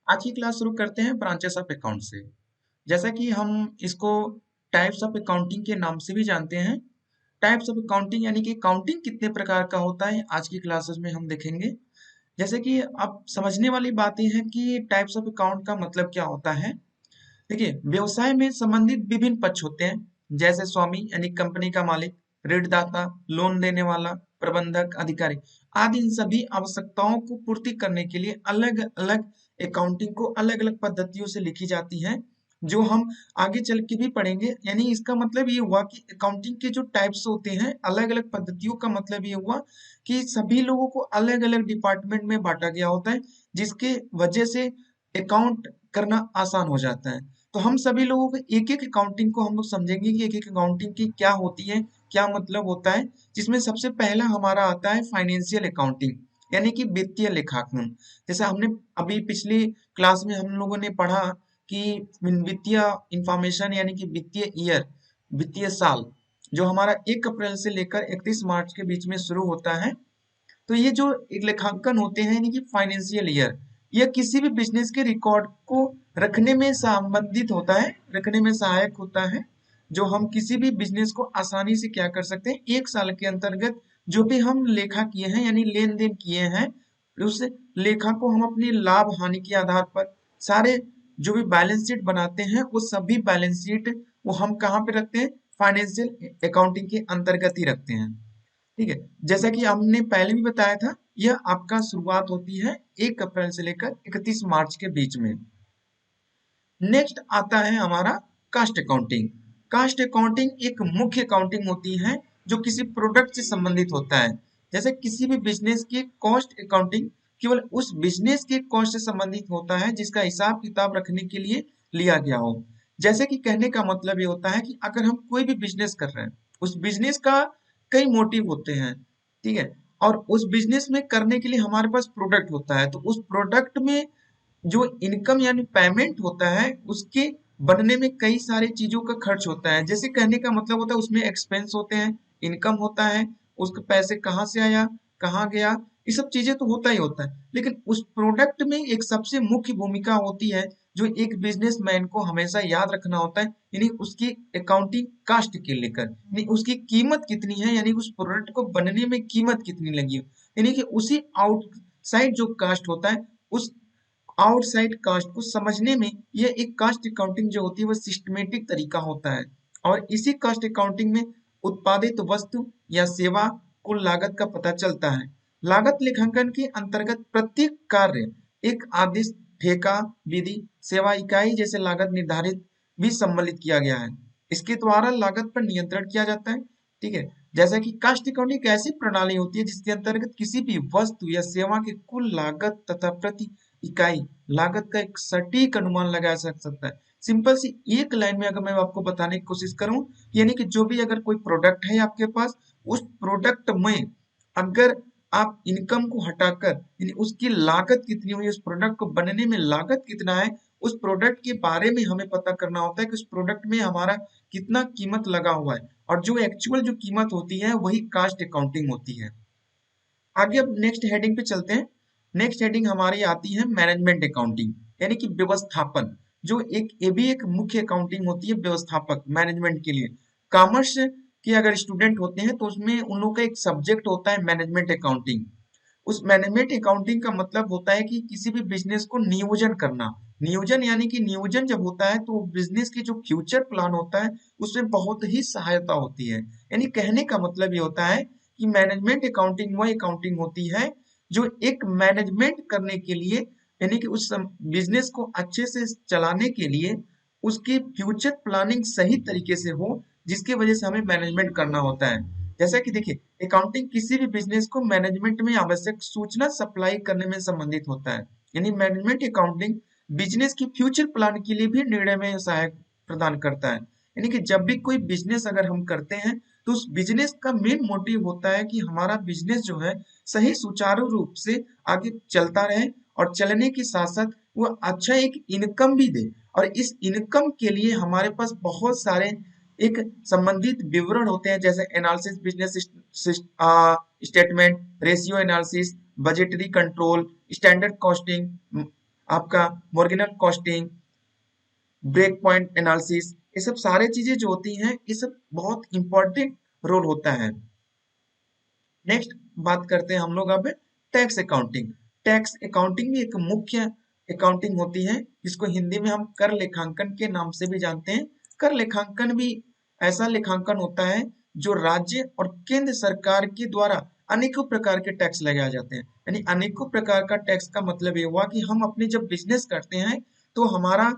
आज की क्लास शुरू करते हैं ब्रांचेस ऑफ अकाउंट से। जैसा कि हम इसको टाइप्स ऑफ अकाउंटिंग के नाम से भी जानते हैं। टाइप्स ऑफ अकाउंटिंग यानी कि अकाउंटिंग कितने प्रकार का होता है आज की क्लासेस में हम देखेंगे। जैसे कि अब समझने वाली बात यह है कि टाइप्स ऑफ अकाउंट का मतलब क्या होता है। देखिए, व्यवसाय में संबंधित विभिन्न पक्ष होते हैं, जैसे स्वामी यानी कंपनी का मालिक, ऋणदाता, लोन देने वाला, प्रबंधक, अधिकारी आदि। इन सभी आवश्यकताओं को पूर्ति करने के लिए अलग अलग अकाउंटिंग को अलग अलग पद्धतियों से लिखी जाती है, जो हम आगे चल के भी पढ़ेंगे। यानी इसका मतलब ये हुआ कि अकाउंटिंग के जो टाइप्स होते हैं अलग अलग पद्धतियों का मतलब ये हुआ कि सभी लोगों को अलग अलग डिपार्टमेंट में बांटा गया होता है, जिसके वजह से अकाउंट करना आसान हो जाता है। तो हम सभी लोगों को एक एक अकाउंटिंग को हम लोग समझेंगे कि एक एक अकाउंटिंग की क्या होती है, क्या मतलब होता है। जिसमें सबसे पहला हमारा आता है फाइनेंशियल अकाउंटिंग, यानी कि वित्तीय लेखांकन। जैसे हमने अभी पिछली क्लास में हम लोगों ने पढ़ा कि वित्तीय इंफॉर्मेशन यानी कि वित्तीय ईयर, वित्तीय साल जो हमारा 1 अप्रैल से लेकर 31 मार्च के बीच में शुरू होता है। तो ये जो एक लेखांकन होते हैं यानी कि फाइनेंशियल ईयर, यह किसी भी बिजनेस के रिकॉर्ड को रखने में संबंधित होता है, रखने में सहायक होता है। जो हम किसी भी बिजनेस को आसानी से क्या कर सकते हैं, एक साल के अंतर्गत जो भी हम लेखा किए हैं यानी लेन देन किए हैं, उस लेखा को हम अपनी लाभ हानि के आधार पर सारे जो भी बैलेंस शीट बनाते हैं, वो सभी बैलेंस शीट वो हम कहाँ पे रखते हैं, फाइनेंशियल अकाउंटिंग के अंतर्गत ही रखते हैं। ठीक है, जैसा कि हमने पहले भी बताया था, यह आपका शुरुआत होती है 1 अप्रैल से लेकर 31 मार्च के बीच में। नेक्स्ट आता है हमारा कास्ट अकाउंटिंग। कास्ट अकाउंटिंग एक मुख्य अकाउंटिंग होती है जो किसी प्रोडक्ट से संबंधित होता है। जैसे किसी भी बिजनेस की कॉस्ट अकाउंटिंग केवल उस बिजनेस के कॉस्ट से संबंधित होता है जिसका हिसाब किताब रखने के लिए लिया गया हो। जैसे कि कहने का मतलब ये होता है कि अगर हम कोई भी बिजनेस कर रहे हैं, उस बिजनेस का कई मोटिव होते हैं, ठीक है, और उस बिजनेस में करने के लिए हमारे पास प्रोडक्ट होता है, तो उस प्रोडक्ट में जो इनकम यानी पेमेंट होता है, उसके बनने में कई सारी चीजों का खर्च होता है। जैसे कहने का मतलब होता है उसमें एक्सपेंस होते हैं, इनकम होता है, उसके पैसे कहाँ से आया, कहाँ गया, ये सब चीजें तो होता ही होता है। लेकिन उस प्रोडक्ट में एक सबसे मुख्य भूमिका होती है जो एक बिजनेसमैन को हमेशा याद रखना होता है, यानी उसकी अकाउंटिंग कास्ट के लेकर, यानी उसकी कीमत कितनी है, यानी उस प्रोडक्ट को बनने में कीमत कितनी लगी, यानी कि उसी आउटसाइड जो कास्ट होता है, उस आउटसाइड कास्ट को समझने में यह एक कास्ट अकाउंटिंग जो होती है वह सिस्टमेटिक तरीका होता है। और इसी कास्ट अकाउंटिंग में उत्पादित वस्तु या सेवा कुल लागत का पता चलता है। लागत लेखांकन के अंतर्गत प्रत्येक कार्य, एक आदेश, ठेका, विधि, सेवा इकाई जैसे लागत निर्धारित भी सम्मिलित किया गया है। इसके द्वारा लागत पर नियंत्रण किया जाता है। ठीक है, जैसा कि कास्ट अकाउंटिंग एक ऐसी प्रणाली होती है जिसके अंतर्गत किसी भी वस्तु या सेवा की कुल लागत तथा प्रति इकाई लागत का एक सटीक अनुमान लगाया जा सकता है। सिंपल सी एक लाइन में अगर मैं आपको बताने की कोशिश करूं, यानी कि जो भी अगर कोई प्रोडक्ट है आपके पास, उस प्रोडक्ट में अगर आप इनकम को हटाकर यानी उसकी लागत कितनी हुई, उस प्रोडक्ट को बनने में लागत कितना है, उस प्रोडक्ट के बारे में हमें पता करना होता है कि उस प्रोडक्ट में हमारा कितना कीमत लगा हुआ है, और जो एक्चुअल जो कीमत होती है वही कास्ट अकाउंटिंग होती है। आगे अब नेक्स्ट हेडिंग पे चलते हैं। नेक्स्ट हेडिंग हमारी आती है मैनेजमेंट अकाउंटिंग, यानी कि व्यवस्थापन। जो एक ये भी एक मुख्य अकाउंटिंग होती है, व्यवस्थापक मैनेजमेंट के लिए। कॉमर्स के अगर स्टूडेंट होते हैं तो उसमें उन लोग का एक सब्जेक्ट होता है मैनेजमेंट अकाउंटिंग। उस मैनेजमेंट अकाउंटिंग का मतलब होता है कि किसी भी बिजनेस को नियोजन करना। नियोजन यानी कि नियोजन जब होता है तो बिजनेस की जो फ्यूचर प्लान होता है उसमें बहुत ही सहायता होती है। यानी कहने का मतलब ये होता है कि मैनेजमेंट अकाउंटिंग वह अकाउंटिंग होती है जो एक मैनेजमेंट करने के लिए, यानी कि उस बिजनेस को अच्छे से चलाने के लिए उसकी फ्यूचर प्लानिंग सही तरीके से हो, जिसकी वजह से हमें मैनेजमेंट करना होता है। जैसा कि देखिए, अकाउंटिंग किसी भी बिजनेस को मैनेजमेंट में आवश्यक सूचना सप्लाई करने में संबंधित होता है। यानी मैनेजमेंट अकाउंटिंग बिजनेस की फ्यूचर प्लान के लिए भी निर्णय में सहायक प्रदान करता है। यानी कि जब भी कोई बिजनेस अगर हम करते हैं तो उस बिजनेस का मेन मोटिव होता है कि हमारा बिजनेस जो है सही सुचारू रूप से आगे चलता रहे, और चलने के साथ साथ वो अच्छा एक इनकम भी दे। और इस इनकम के लिए हमारे पास बहुत सारे एक संबंधित विवरण होते हैं, जैसे analysis, business statement, ratio analysis, budgetary control, standard costing, आपका marginal costing, break point analysis, ये सब सारे चीजें जो होती हैं ये सब बहुत इंपॉर्टेंट रोल होता है। नेक्स्ट बात करते हैं हम लोग अब टैक्स अकाउंटिंग। टैक्स अकाउंटिंग भी एक मुख्य अकाउंटिंग होती है जिसको हिंदी में हम कर लेखांकन के नाम से भी जानते हैं। कर लेखांकन भी ऐसा लेखांकन होता है जो राज्य और केंद्र सरकार के द्वारा अनेकों प्रकार के टैक्स लगाए जाते हैं। यानी अनेकों प्रकार का टैक्स का मतलब ये हुआ कि हम अपने जब बिजनेस करते हैं तो हमारा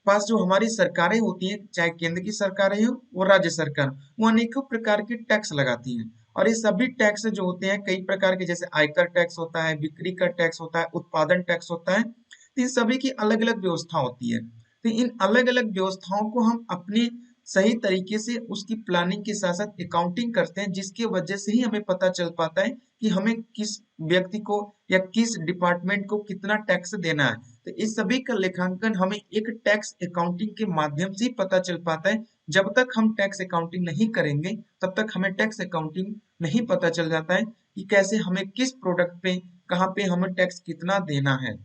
पास जो हमारी सरकारें होती हैं, चाहे केंद्र की सरकारें हो वो राज्य सरकार, वो अनेकों प्रकार के टैक्स लगाती हैं। और ये सभी टैक्स जो होते हैं कई प्रकार के, जैसे आयकर टैक्स होता है, बिक्री का टैक्स होता है, उत्पादन टैक्स होता है, तो इन सभी की अलग अलग व्यवस्था होती है। तो इन अलग अलग व्यवस्थाओं को हम अपने सही तरीके से उसकी प्लानिंग के साथ साथ अकाउंटिंग करते हैं, जिसकी वजह से ही हमें पता चल पाता है कि हमें किस व्यक्ति को या किस डिपार्टमेंट को कितना टैक्स देना है। तो इस सभी का लेखांकन हमें एक टैक्स अकाउंटिंग के माध्यम से ही पता चल पाता है। जब तक हम टैक्स अकाउंटिंग नहीं करेंगे तब तक हमें टैक्स अकाउंटिंग नहीं पता चल जाता है कि कैसे हमें किस प्रोडक्ट पे कहाँ पे हमें टैक्स कितना देना है।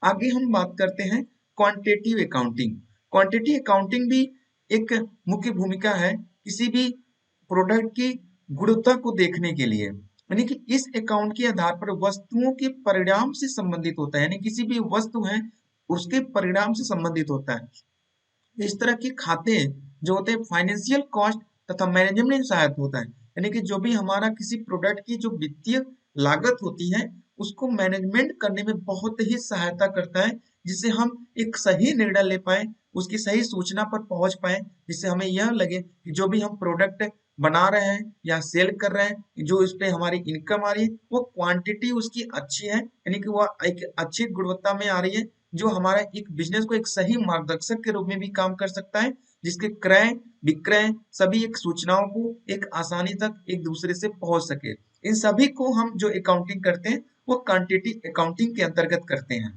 आगे हम बात करते हैं क्वांटिटेटिव अकाउंटिंग। क्वांटिटी अकाउंटिंग भी एक मुख्य भूमिका है किसी भी प्रोडक्ट की गुणवत्ता को देखने के लिए। यानी कि इस अकाउंट के आधार पर वस्तुओं के परिणाम से संबंधित होता है, यानी किसी भी वस्तु है उसके परिणाम से संबंधित होता है। इस तरह के खाते जो होते हैं फाइनेंशियल कॉस्ट तथा मैनेजमेंट में सहायक होता है। यानी कि जो भी हमारा किसी प्रोडक्ट की जो वित्तीय लागत होती है उसको मैनेजमेंट करने में बहुत ही सहायता करता है, जिससे हम एक सही निर्णय ले पाए, उसकी सही सूचना पर पहुंच पाए, जिससे हमें यह लगे कि जो भी हम प्रोडक्ट बना रहे हैं या सेल कर रहे हैं, जो इस पे हमारी इनकम आ रही है वो क्वांटिटी उसकी अच्छी है, यानी कि वह एक अच्छी गुणवत्ता में आ रही है, जो हमारा एक बिजनेस को एक सही मार्गदर्शक के रूप में भी काम कर सकता है, जिसके क्रय विक्रय सभी एक सूचनाओं को एक आसानी तक एक दूसरे से पहुंच सके। इन सभी को हम जो अकाउंटिंग करते हैं वो क्वांटिटी अकाउंटिंग के अंतर्गत करते हैं।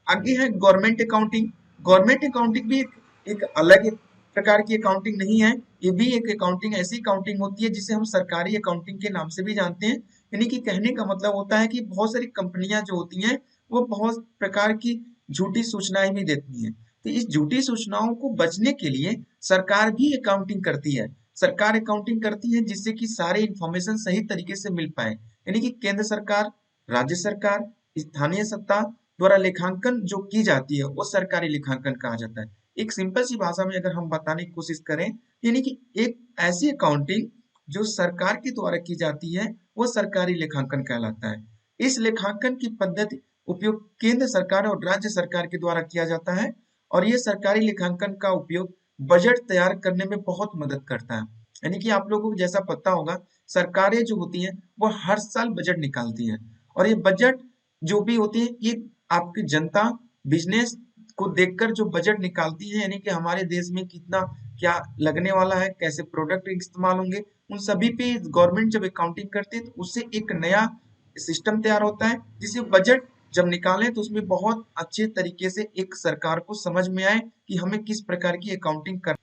आगे है गवर्नमेंट अकाउंटिंग। गवर्नमेंट अकाउंटिंग भी एक अलग प्रकार की अकाउंटिंग नहीं है। ये भी एक अकाउंटिंग ऐसी अकाउंटिंग होती है जिसे हम सरकारी अकाउंटिंग के नाम से भी जानते हैं। यानी कि कहने का मतलब होता है कि बहुत सारी कंपनियां जो होती हैं वो बहुत प्रकार की झूठी सूचनाएं भी देती हैं। तो इस झूठी सूचनाओं को बचने के लिए सरकार भी अकाउंटिंग करती है। सरकार अकाउंटिंग करती है जिससे कि सारे इंफॉर्मेशन सही तरीके से मिल पाए। यानी कि केंद्र सरकार, राज्य सरकार, स्थानीय सत्ता द्वारा लेखांकन जो की जाती है वो सरकारी लेखांकन कहा जाता है। एक सिंपल सी भाषा में अगर हम बताने की कोशिश करें, यानी कि एक ऐसी अकाउंटिंग जो सरकार के द्वारा की जाती है वो सरकारी लेखांकन कहलाता है। इस लेखांकन की पद्धति उपयोग केंद्र सरकार और राज्य सरकार के द्वारा किया जाता है, और ये सरकारी लेखांकन का उपयोग बजट तैयार करने में बहुत मदद करता है। यानी कि आप लोगों को जैसा पता होगा, सरकारें जो होती हैं वो हर साल बजट निकालती हैं, और ये बजट जो भी होती है ये आपकी जनता बिजनेस को देखकर जो बजट निकालती है, यानी कि हमारे देश में कितना क्या लगने वाला है, कैसे प्रोडक्ट इस्तेमाल होंगे, उन सभी पे गवर्नमेंट जब अकाउंटिंग करती है तो उससे एक नया सिस्टम तैयार होता है, जिससे बजट जब निकालें तो उसमें बहुत अच्छे तरीके से एक सरकार को समझ में आए कि हमें किस प्रकार की अकाउंटिंग कर।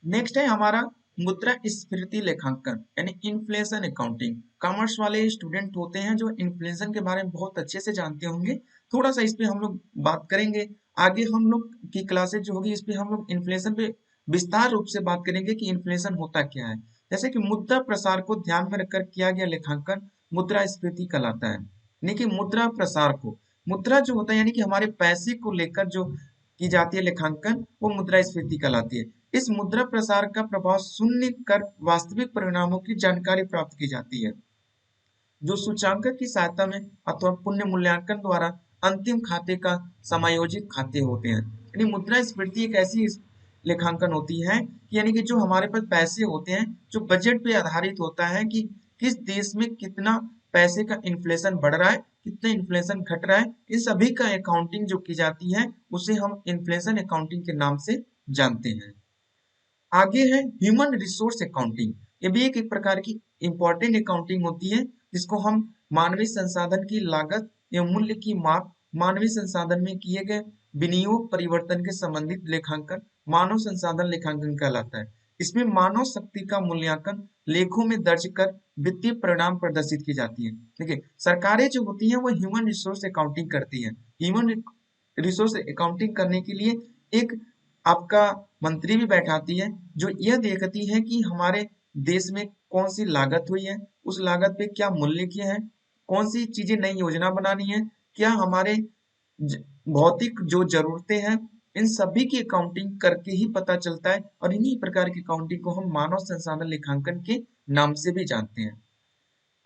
नेक्स्ट है हमारा मुद्रास्फीति लेखांकन यानी इन्फ्लेशन अकाउंटिंग। कॉमर्स वाले स्टूडेंट होते हैं जो इन्फ्लेशन के बारे में बहुत अच्छे से जानते होंगे। थोड़ा सा इस पे हम लोग बात करेंगे। आगे हम लोग की क्लासेज जो होगी इस पे हम लोग इन्फ्लेशन पे विस्तार रूप से बात करेंगे कि इन्फ्लेशन होता क्या है। जैसे कि मुद्रा प्रसार को ध्यान में रखकर किया गया लेखांकन मुद्रास्फीति कहलाता है। यानी कि मुद्रा प्रसार को, मुद्रा जो होता है यानी कि हमारे पैसे को लेकर जो की जाती है लेखांकन, वो मुद्रास्फीति कहलाती है। इस मुद्रा प्रसार का प्रभाव शून्य कर वास्तविक परिणामों की जानकारी प्राप्त की जाती है, जो सूचांक की सहायता में अथवा पुण्य मूल्यांकन द्वारा अंतिम खाते का समायोजित खाते होते हैं। यानी मुद्रास्फीति एक ऐसी लेखांकन होती है यानी कि जो हमारे पास पैसे होते हैं जो बजट पे आधारित होता है कि किस देश में कितना पैसे का इन्फ्लेशन बढ़ रहा है, कितना इन्फ्लेशन घट रहा है, इन सभी का अकाउंटिंग जो की जाती है उसे हम इन्फ्लेशन अकाउंटिंग के नाम से जानते हैं। आगे है ह्यूमन रिसोर्स अकाउंटिंग। ये भी एक प्रकार की इंपॉर्टेंट अकाउंटिंग होती है जिसको हम मानवीय संसाधन की लागत या मूल्य की माप, मानवीय संसाधन में किए गए विनियोग परिवर्तन के संबंधित लेखांकन मानव संसाधन लेखांकन कहलाता है। इसमें मानव शक्ति का मूल्यांकन लेखों में दर्ज कर वित्तीय परिणाम प्रदर्शित की जाती है। देखिए सरकारें जो होती हैं वो ह्यूमन रिसोर्स अकाउंटिंग करती हैं। ह्यूमन रिसोर्स अकाउंटिंग करने के लिए एक आपका मंत्री भी बैठाती है, जो यह देखती है कि हमारे देश में कौन सी लागत हुई है, उस लागत पे क्या मूल्य किया है, कौन सी चीजें नई योजना बनानी है, क्या हमारे भौतिक जो जरूरतें हैं, इन सभी की अकाउंटिंग करके ही पता चलता है। और इन्हीं प्रकार की अकाउंटिंग को हम मानव संसाधन लेखांकन के नाम से भी जानते हैं।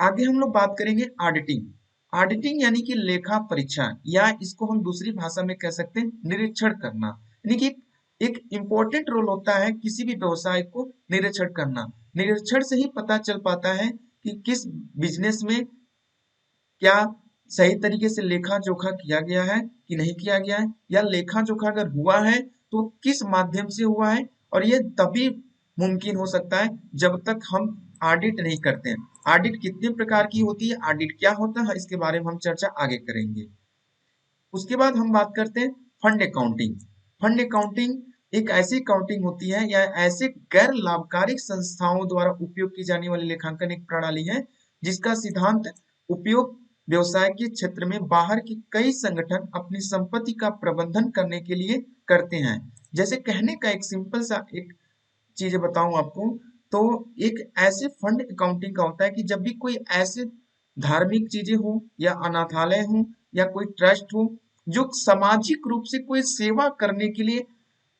आगे हम लोग बात करेंगे ऑडिटिंग। ऑडिटिंग यानी कि लेखा परीक्षा, या इसको हम दूसरी भाषा में कह सकते हैं निरीक्षण करना। यानी कि एक इम्पोर्टेंट रोल होता है किसी भी व्यवसाय को निरीक्षण करना। निरीक्षण से ही पता चल पाता है कि किस बिजनेस में क्या सही तरीके से लेखा जोखा किया गया है कि नहीं किया गया है, या लेखा जोखा अगर हुआ है तो किस माध्यम से हुआ है। और ये तभी मुमकिन हो सकता है जब तक हम ऑडिट नहीं करते हैं। ऑडिट कितने प्रकार की होती है, ऑडिट क्या होता है, इसके बारे में हम चर्चा आगे करेंगे। उसके बाद हम बात करते हैं फंड अकाउंटिंग। फंड अकाउंटिंग एक ऐसी अकाउंटिंग होती है या ऐसे गैर लाभकारी संस्थाओं द्वारा उपयोग की जाने वाली लेखांकन एक प्रणाली है, जिसका सिद्धांत उपयोग व्यवसाय के क्षेत्र में बाहर के कई संगठन अपनी संपत्ति का प्रबंधन करने के लिए करते हैं। जैसे कहने का एक सिंपल सा एक चीजें बताऊं आपको, तो एक ऐसे फंड अकाउंटिंग का होता है कि जब भी कोई ऐसे धार्मिक चीजें हो या अनाथालय हो या कोई ट्रस्ट हो जो सामाजिक रूप से कोई सेवा करने के लिए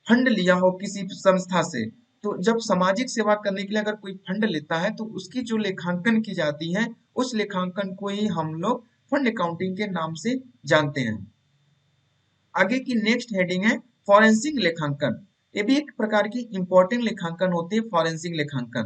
फंड लिया हो किसी संस्था से, तो जब सामाजिक सेवा करने के लिए अगर कोई फंड लेता है तो उसकी जो लेखांकन की जाती है, उस लेखांकन को ही हम लोग फंड अकाउंटिंग के नाम से जानते हैं। आगे की नेक्स्ट हेडिंग है फॉरेंसिक लेखांकन। ये भी एक प्रकार की इंपॉर्टेंट लेखांकन होती है, फॉरेंसिक लेखांकन।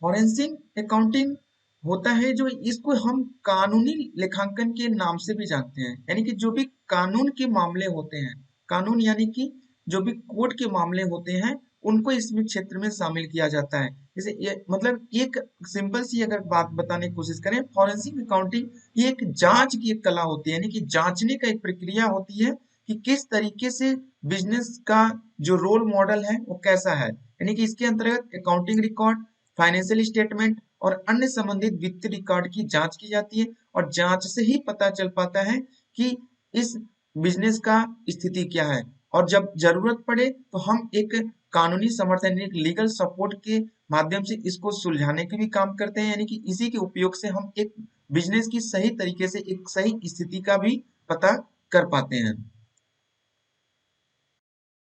फॉरेंसिक अकाउंटिंग होता है जो इसको हम कानूनी लेखांकन के नाम से भी जानते हैं। यानी कि जो भी कानून के मामले होते हैं, कानून यानी कि जो भी कोर्ट के मामले होते हैं, उनको इसमें क्षेत्र में शामिल किया जाता है। जैसे ये मतलब एक सिंपल सी अगर बात बताने की कोशिश करें, फॉरेंसिक अकाउंटिंग ये एक जांच की एक कला होती है। यानी कि जांचने का एक प्रक्रिया होती है कि किस तरीके से बिजनेस का जो रोल मॉडल है वो कैसा है। यानी कि इसके अंतर्गत अकाउंटिंग रिकॉर्ड, फाइनेंशियल स्टेटमेंट और अन्य संबंधित वित्तीय रिकॉर्ड की जांच की जाती है। और जांच से ही पता चल पाता है कि इस बिजनेस का स्थिति क्या है। और जब जरूरत पड़े तो हम एक कानूनी समर्थन, एक लीगल सपोर्ट के माध्यम से इसको सुलझाने के भी काम करते हैं। यानी कि इसी के उपयोग से हम एक बिजनेस की सही तरीके से एक सही स्थिति का भी पता कर पाते हैं।